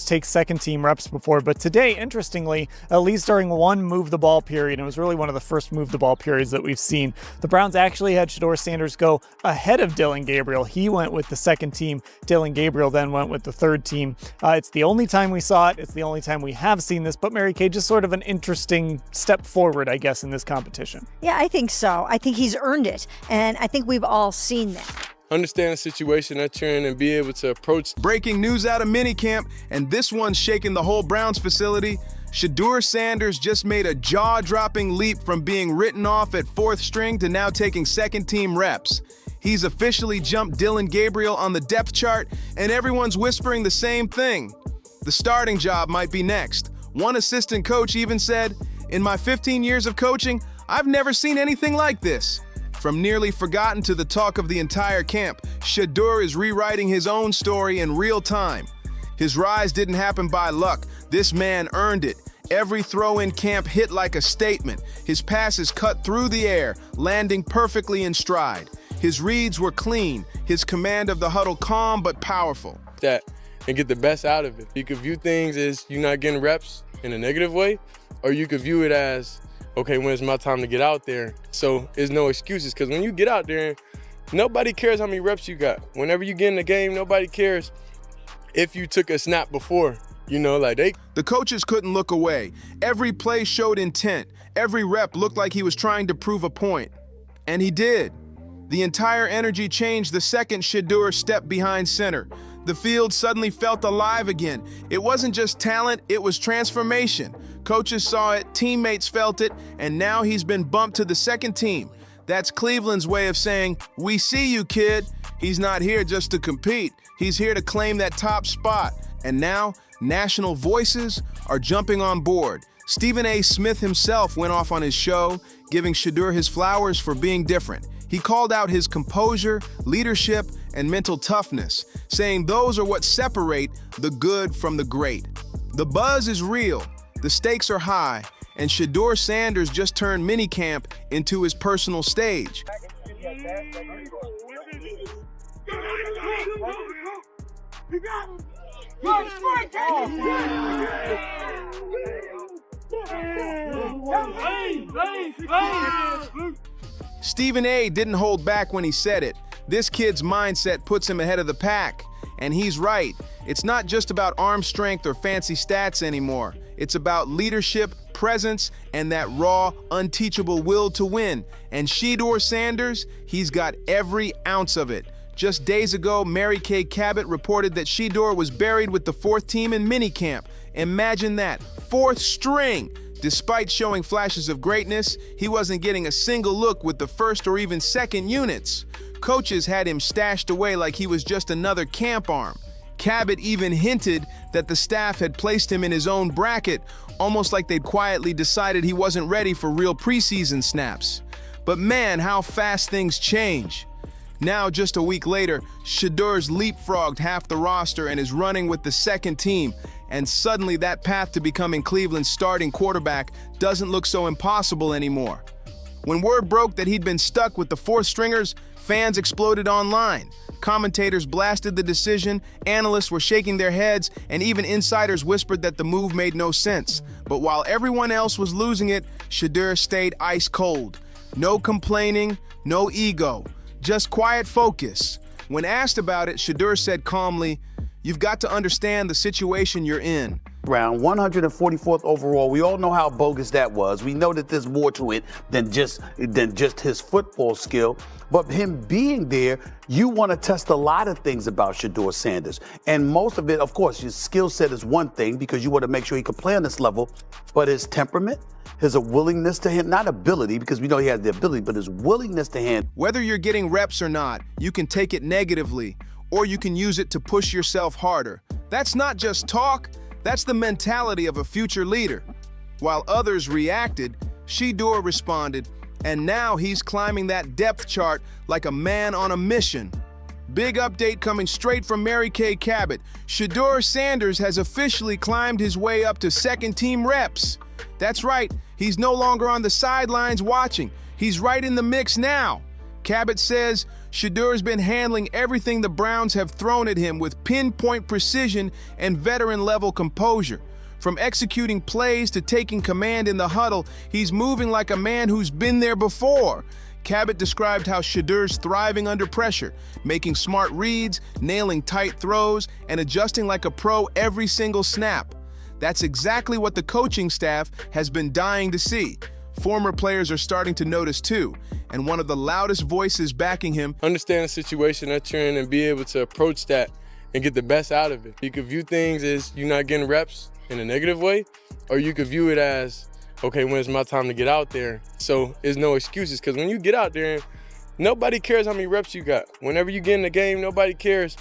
take second team reps before, but today, interestingly, at least during one move the ball period, it was really one of the first move the ball periods that we've seen, the Browns actually had Shedeur Sanders go ahead of Dillon Gabriel. He went with the second team. Dillon Gabriel then went with the third team. It's the only time we saw it. It's the only time we have seen this, but Mary Kay, just sort of an interesting step forward, I guess, in this competition. Yeah, I think so. I think he's earned it, and I think we've all seen that. Understand the situation that you're in and be able to approach. Breaking news out of minicamp, and this one's shaking the whole Browns facility. Shedeur Sanders just made a jaw-dropping leap from being written off at fourth string to now taking second-team reps. He's officially jumped Dillon Gabriel on the depth chart, and everyone's whispering the same thing. The starting job might be next. One assistant coach even said, "In my 15 years of coaching, I've never seen anything like this." From nearly forgotten to the talk of the entire camp, Shedeur is rewriting his own story in real time. His rise didn't happen by luck. This man earned it. Every throw in camp hit like a statement. His passes cut through the air, landing perfectly in stride. His reads were clean, his command of the huddle calm but powerful. That and get the best out of it. You could view things as you're not getting reps in a negative way, or you could view it as, okay, when it's my time to get out there. So there's no excuses, because when you get out there, nobody cares how many reps you got. Whenever you get in the game, nobody cares if you took a snap before. The coaches couldn't look away. Every play showed intent. Every rep looked like he was trying to prove a point. And he did. The entire energy changed the second Shedeur stepped behind center. The field suddenly felt alive again. It wasn't just talent, it was transformation. Coaches saw it, teammates felt it, and now he's been bumped to the second team. That's Cleveland's way of saying, "We see you, kid." He's not here just to compete. He's here to claim that top spot. And now, national voices are jumping on board. Stephen A. Smith himself went off on his show, giving Shedeur his flowers for being different. He called out his composure, leadership, and mental toughness, saying those are what separate the good from the great. The buzz is real, the stakes are high, and Shedeur Sanders just turned minicamp into his personal stage. Stephen A. didn't hold back when he said it. This kid's mindset puts him ahead of the pack. And he's right. It's not just about arm strength or fancy stats anymore. It's about leadership, presence, and that raw, unteachable will to win. And Shedeur Sanders, he's got every ounce of it. Just days ago, Mary Kay Cabot reported that Shedeur was buried with the fourth team in minicamp. Imagine that, fourth string! Despite showing flashes of greatness, he wasn't getting a single look with the first or even second units. Coaches had him stashed away like he was just another camp arm. Cabot even hinted that the staff had placed him in his own bracket, almost like they'd quietly decided he wasn't ready for real preseason snaps. But man, how fast things change. Now, just a week later, Shedeur's leapfrogged half the roster and is running with the second team, and suddenly that path to becoming Cleveland's starting quarterback doesn't look so impossible anymore. When word broke that he'd been stuck with the fourth stringers, fans exploded online. Commentators blasted the decision, analysts were shaking their heads, and even insiders whispered that the move made no sense. But while everyone else was losing it, Shedeur stayed ice cold. No complaining, no ego, just quiet focus. When asked about it, Shedeur said calmly, "You've got to understand the situation you're in." Round 144th overall. We all know how bogus that was. We know that there's more to it than just his football skill. But him being there, you want to test a lot of things about Shedeur Sanders. And most of it, of course, his skill set is one thing because you want to make sure he can play on this level. But his temperament, his willingness to hand, not ability, because we know he has the ability, but his willingness to hand. Whether you're getting reps or not, you can take it negatively, or you can use it to push yourself harder. That's not just talk. That's the mentality of a future leader. While others reacted, Shedeur responded, and now he's climbing that depth chart like a man on a mission. Big update coming straight from Mary Kay Cabot. Shedeur Sanders has officially climbed his way up to second team reps. That's right, he's no longer on the sidelines watching. He's right in the mix now. Cabot says, Shedeur's been handling everything the Browns have thrown at him with pinpoint precision and veteran-level composure. From executing plays to taking command in the huddle, he's moving like a man who's been there before. Cabot described how Shedeur's thriving under pressure, making smart reads, nailing tight throws, and adjusting like a pro every single snap. That's exactly what the coaching staff has been dying to see. Former players are starting to notice too, and one of the loudest voices backing him. Understand the situation that you're in and be able to approach that and get the best out of it. You could view things as you're not getting reps in a negative way, or you could view it as, okay, when it's my time to get out there. So there's no excuses, because when you get out there, nobody cares how many reps you got. Whenever you get in the game, nobody cares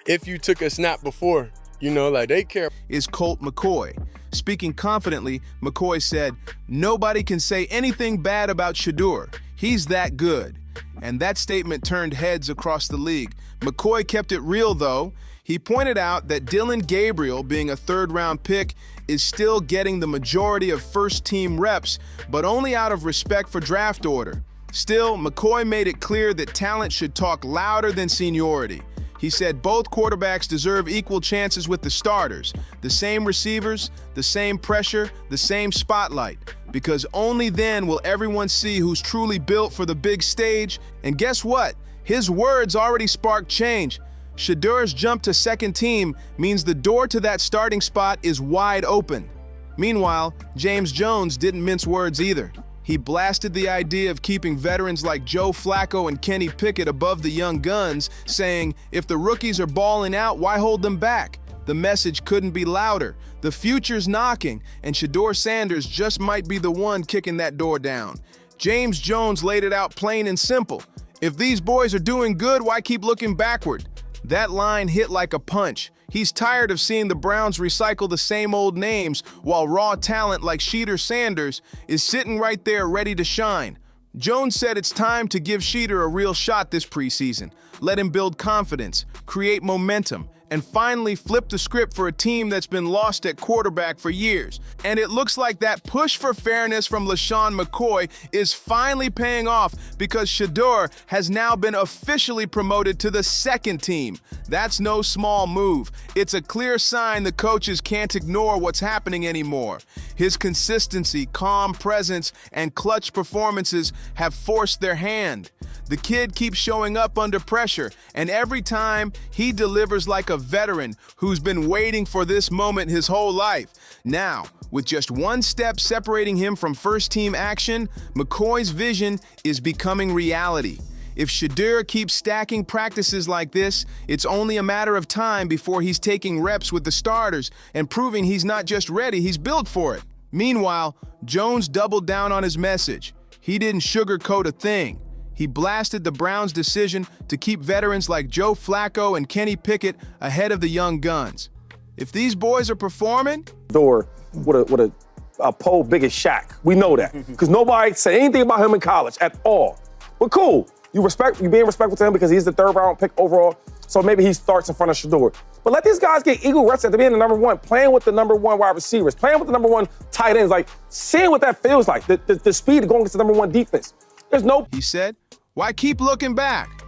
if you took a snap before. You know, like they care. Is Colt McCoy. Speaking confidently, McCoy said, "Nobody can say anything bad about Shedeur. He's that good." And that statement turned heads across the league. McCoy kept it real, though. He pointed out that Dillon Gabriel, being a third-round pick, is still getting the majority of first-team reps, but only out of respect for draft order. Still, McCoy made it clear that talent should talk louder than seniority. He said both quarterbacks deserve equal chances with the starters, the same receivers, the same pressure, the same spotlight, because only then will everyone see who's truly built for the big stage. And guess what? His words already sparked change. Shedeur's jump to second team means the door to that starting spot is wide open. Meanwhile, James Jones didn't mince words either. He blasted the idea of keeping veterans like Joe Flacco and Kenny Pickett above the young guns, saying, if the rookies are balling out, why hold them back? The message couldn't be louder. The future's knocking, and Shadur Sanders just might be the one kicking that door down. James Jones laid it out plain and simple. If these boys are doing good, why keep looking backward? That line hit like a punch. He's tired of seeing the Browns recycle the same old names while raw talent like Shedeur Sanders is sitting right there ready to shine. Jones said it's time to give Shedeur a real shot this preseason. Let him build confidence, create momentum, and finally flip the script for a team that's been lost at quarterback for years. And it looks like that push for fairness from LeSean McCoy is finally paying off, because Shedeur has now been officially promoted to the second team. That's no small move. It's a clear sign the coaches can't ignore what's happening anymore. His consistency, calm presence, and clutch performances have forced their hand. The kid keeps showing up under pressure, and every time he delivers like a veteran who's been waiting for this moment his whole life. Now, with just one step separating him from first-team action, McCoy's vision is becoming reality. If Shedeur keeps stacking practices like this, it's only a matter of time before he's taking reps with the starters and proving he's not just ready, he's built for it. Meanwhile, Jones doubled down on his message. He didn't sugarcoat a thing. He blasted the Browns' decision to keep veterans like Joe Flacco and Kenny Pickett ahead of the young guns. If these boys are performing, door with a pole big as Shaq. We know that, because nobody said anything about him in college at all. But cool, you being respectful to him because he's the third-round pick overall, so maybe he starts in front of Shedeur. But let these guys get eagle reps at the being the number one, playing with the number one wide receivers, playing with the number one tight ends, like seeing what that feels like, the speed of going against the number one defense. There's no... He said, why keep looking back?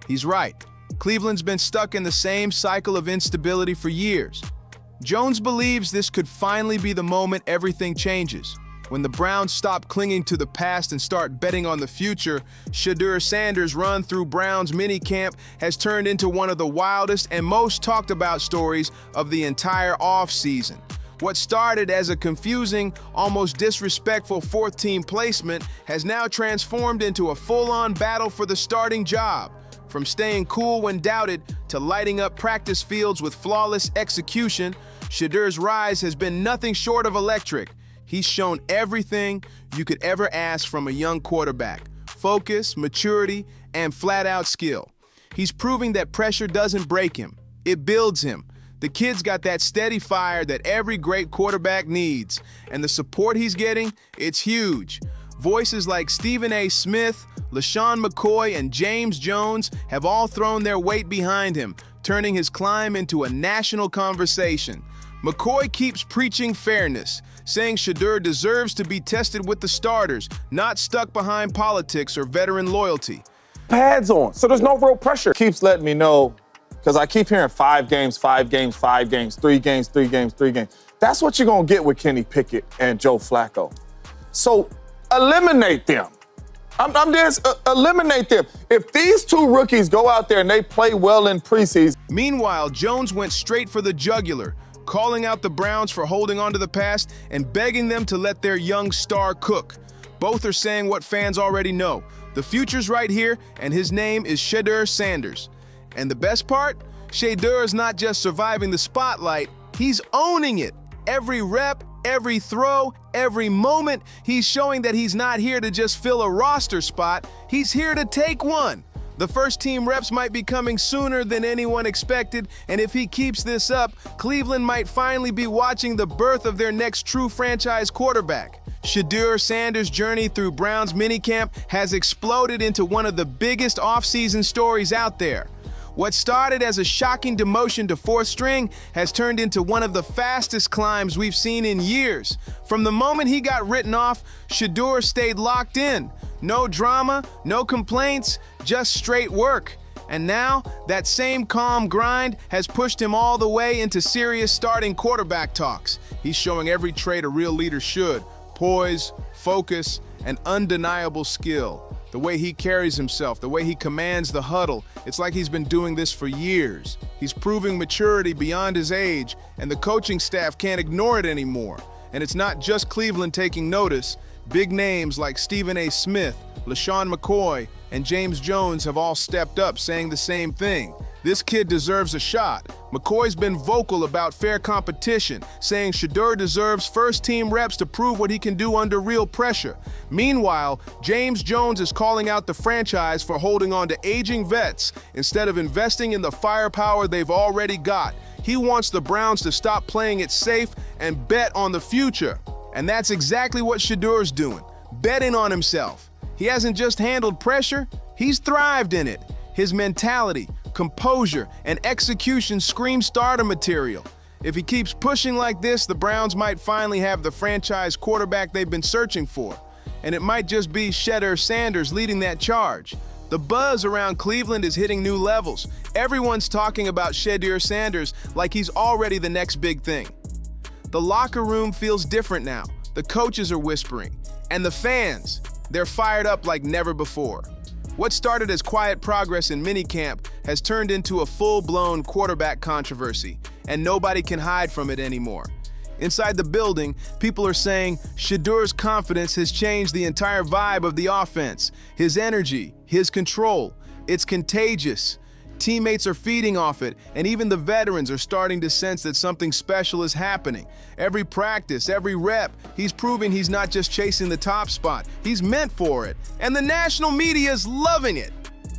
He's right. Cleveland's been stuck in the same cycle of instability for years. Jones believes this could finally be the moment everything changes. When the Browns stop clinging to the past and start betting on the future, Shedeur Sanders' run through Browns minicamp has turned into one of the wildest and most talked about stories of the entire offseason. What started as a confusing, almost disrespectful fourth-team placement has now transformed into a full-on battle for the starting job. From staying cool when doubted to lighting up practice fields with flawless execution, Shedeur's rise has been nothing short of electric. He's shown everything you could ever ask from a young quarterback: focus, maturity, and flat-out skill. He's proving that pressure doesn't break him, it builds him. The kid's got that steady fire that every great quarterback needs, and the support he's getting, it's huge. Voices like Stephen A. Smith, LeSean McCoy, and James Jones have all thrown their weight behind him, turning his climb into a national conversation. McCoy keeps preaching fairness, saying Shedeur deserves to be tested with the starters, not stuck behind politics or veteran loyalty. pads on, so there's no real pressure. Keeps letting me know, because I keep hearing 5 games, 5 games, 5 games, 3 games, 3 games, 3 games. That's what you're going to get with Kenny Pickett and Joe Flacco. So eliminate them. I'm just eliminate them. If these 2 rookies go out there and they play well in preseason. Meanwhile, Jones went straight for the jugular, calling out the Browns for holding on to the past and begging them to let their young star cook. Both are saying what fans already know. The future's right here, and his name is Shedeur Sanders. And the best part? Shedeur is not just surviving the spotlight, he's owning it. Every rep, every throw, every moment, he's showing that he's not here to just fill a roster spot, he's here to take one. The first team reps might be coming sooner than anyone expected, and if he keeps this up, Cleveland might finally be watching the birth of their next true franchise quarterback. Shedeur Sanders' journey through Browns minicamp has exploded into one of the biggest offseason stories out there. What started as a shocking demotion to 4th string has turned into one of the fastest climbs we've seen in years. From the moment he got written off, Shedeur stayed locked in. No drama, no complaints, just straight work. And now, that same calm grind has pushed him all the way into serious starting quarterback talks. He's showing every trait a real leader should: poise, focus, and undeniable skill. The way he carries himself, the way he commands the huddle, it's like he's been doing this for years. He's proving maturity beyond his age, and the coaching staff can't ignore it anymore. And it's not just Cleveland taking notice. Big names like Stephen A. Smith, LaShawn McCoy, and James Jones have all stepped up saying the same thing. This kid deserves a shot. McCoy's been vocal about fair competition, saying Shedeur deserves first-team reps to prove what he can do under real pressure. Meanwhile, James Jones is calling out the franchise for holding on to aging vets instead of investing in the firepower they've already got. He wants the Browns to stop playing it safe and bet on the future. And that's exactly what Shedeur's doing, betting on himself. He hasn't just handled pressure, he's thrived in it. His mentality, composure, and execution scream starter material. If he keeps pushing like this, the Browns might finally have the franchise quarterback they've been searching for. And it might just be Shedeur Sanders leading that charge. The buzz around Cleveland is hitting new levels. Everyone's talking about Shedeur Sanders like he's already the next big thing. The locker room feels different now. The coaches are whispering. And the fans, they're fired up like never before. What started as quiet progress in minicamp has turned into a full-blown quarterback controversy, and nobody can hide from it anymore. Inside the building, people are saying Shedeur's confidence has changed the entire vibe of the offense. His energy, his control, it's contagious. Teammates are feeding off it, and even the veterans are starting to sense that something special is happening. Every practice, every rep, he's proving he's not just chasing the top spot, he's meant for it. And the national media is loving it.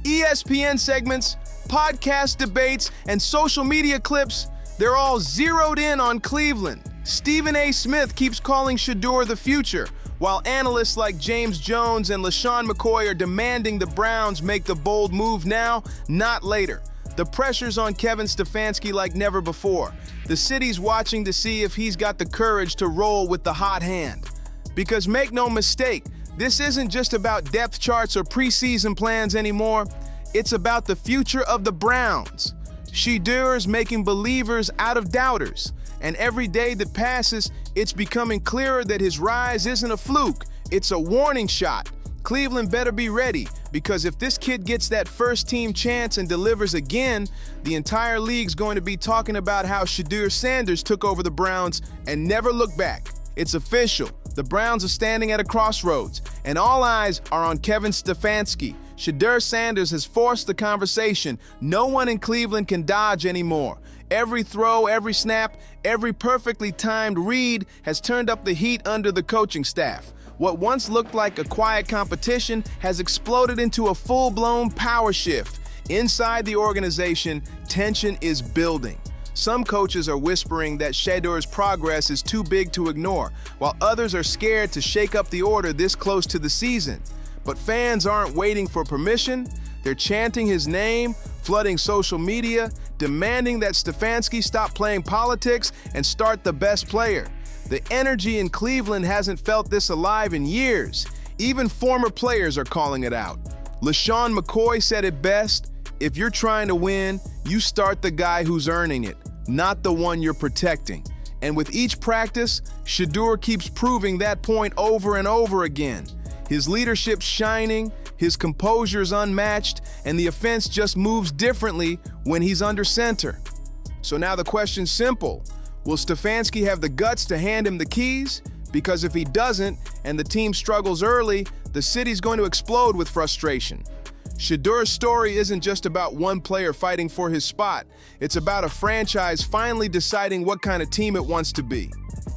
ESPN segments, podcast debates, and social media clips, they're all zeroed in on Cleveland. Stephen A. Smith keeps calling Shedeur the future, while analysts like James Jones and LaShawn McCoy are demanding the Browns make the bold move now, not later. The pressure's on Kevin Stefanski like never before. The city's watching to see if he's got the courage to roll with the hot hand. Because make no mistake, this isn't just about depth charts or preseason plans anymore. It's about the future of the Browns. Shedeur's making believers out of doubters. And every day that passes, it's becoming clearer that his rise isn't a fluke, it's a warning shot. Cleveland better be ready, because if this kid gets that first-team chance and delivers again, the entire league's going to be talking about how Shedeur Sanders took over the Browns and never looked back. It's official. The Browns are standing at a crossroads, and all eyes are on Kevin Stefanski. Shedeur Sanders has forced the conversation. No one in Cleveland can dodge anymore. Every throw, every snap, every perfectly timed read has turned up the heat under the coaching staff. What once looked like a quiet competition has exploded into a full-blown power shift. Inside the organization, tension is building. Some coaches are whispering that Shedeur's progress is too big to ignore, while others are scared to shake up the order this close to the season. But fans aren't waiting for permission. They're chanting his name, flooding social media, demanding that Stefanski stop playing politics and start the best player. The energy in Cleveland hasn't felt this alive in years. Even former players are calling it out. LaShawn McCoy said it best, if you're trying to win, you start the guy who's earning it, not the one you're protecting. And with each practice, Shedeur keeps proving that point over and over again. His leadership's shining, his composure's unmatched, and the offense just moves differently when he's under center. So now the question's simple. Will Stefanski have the guts to hand him the keys? Because if he doesn't, and the team struggles early, the city's going to explode with frustration. Shedeur's story isn't just about one player fighting for his spot. It's about a franchise finally deciding what kind of team it wants to be.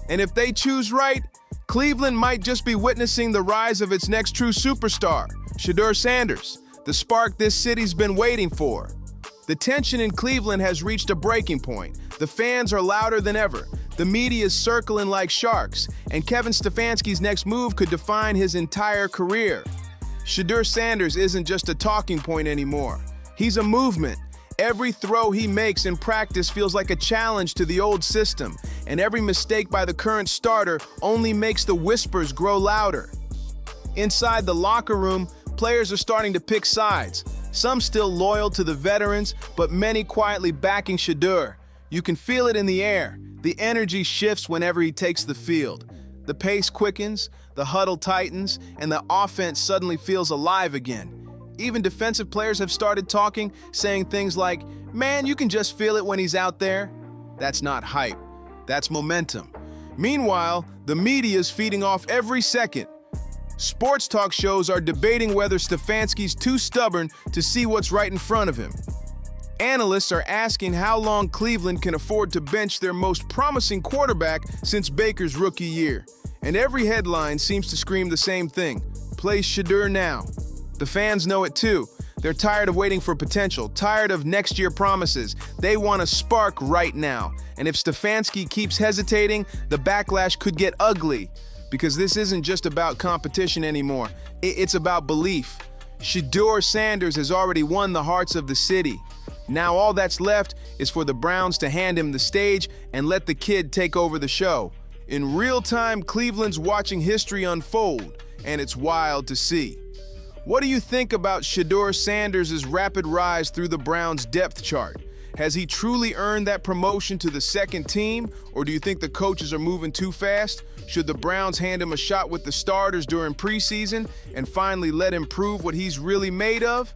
And if they choose right, Cleveland might just be witnessing the rise of its next true superstar, Shedeur Sanders, the spark this city's been waiting for. The tension in Cleveland has reached a breaking point. The fans are louder than ever. The media is circling like sharks, and Kevin Stefanski's next move could define his entire career. Shadur Sanders isn't just a talking point anymore. He's a movement. Every throw he makes in practice feels like a challenge to the old system, and every mistake by the current starter only makes the whispers grow louder. Inside the locker room, players are starting to pick sides. Some still loyal to the veterans, but many quietly backing Shedeur. You can feel it in the air. The energy shifts whenever he takes the field. The pace quickens, the huddle tightens, and the offense suddenly feels alive again. Even defensive players have started talking, saying things like, "Man, you can just feel it when he's out there." That's not hype. That's momentum. Meanwhile, the media is feeding off every second. Sports talk shows are debating whether Stefanski's too stubborn to see what's right in front of him. Analysts are asking how long Cleveland can afford to bench their most promising quarterback since Baker's rookie year. And every headline seems to scream the same thing: play Shedeur now. The fans know it too. They're tired of waiting for potential, tired of next year promises. They want a spark right now. And if Stefanski keeps hesitating, the backlash could get ugly. Because this isn't just about competition anymore. It's about belief. Shedeur Sanders has already won the hearts of the city. Now all that's left is for the Browns to hand him the stage and let the kid take over the show. In real time, Cleveland's watching history unfold, and it's wild to see. What do you think about Shedeur Sanders' rapid rise through the Browns' depth chart? Has he truly earned that promotion to the second team, or do you think the coaches are moving too fast? Should the Browns hand him a shot with the starters during preseason and finally let him prove what he's really made of?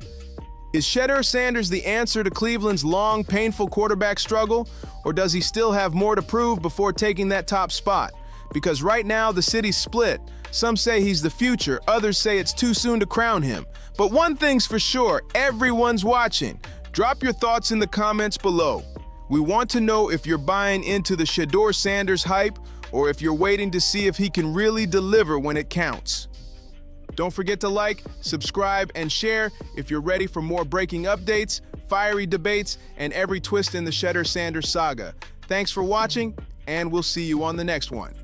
Is Shedeur Sanders the answer to Cleveland's long, painful quarterback struggle, or does he still have more to prove before taking that top spot? Because right now, the city's split. Some say he's the future, others say it's too soon to crown him. But one thing's for sure, everyone's watching. Drop your thoughts in the comments below. We want to know if you're buying into the Shedeur Sanders hype, or if you're waiting to see if he can really deliver when it counts. Don't forget to like, subscribe, and share if you're ready for more breaking updates, fiery debates, and every twist in the Shedeur Sanders saga. Thanks for watching, and we'll see you on the next one.